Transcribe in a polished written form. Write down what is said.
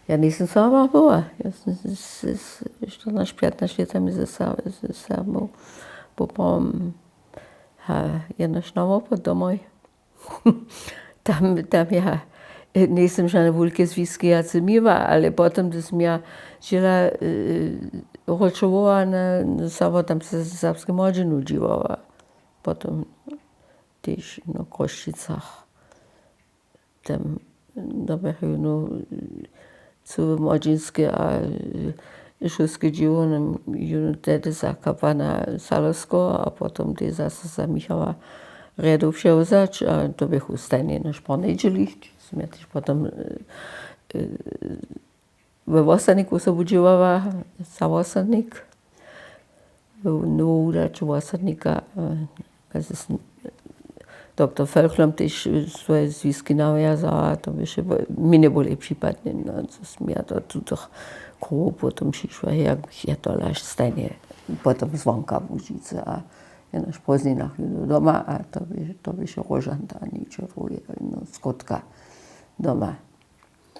Ja nisem sama była. Ja z 14-15 latami ze samą popom jednoś nowo pod domoj. Tam ja nisem žena veľké zvisky jacy miła, ale potem gdy som ja žila ročovala samo tam se serbskie młodzie nudziła. Potem też na Koščicach. Tam dobiegł no co młodzieńskie a školskie dziewony wtedy za kapana Salowsko, a potem też zase za Michała Redów przełzać, a to bych ustanie na szponiedzieli. Som ja też potem we Vosadniku sa budziłała za Vosadnik. No, czy Vosadnika, doktor Felklom też swoje związki nawiązała, to by się mi nie było przypadnie, no, co som ja to tu koło potem przyszła, jak ja to laś stanie, potem zvonka v Užice a ja na pozninach doma, a to by się rožanta ničo, no, skotka doma.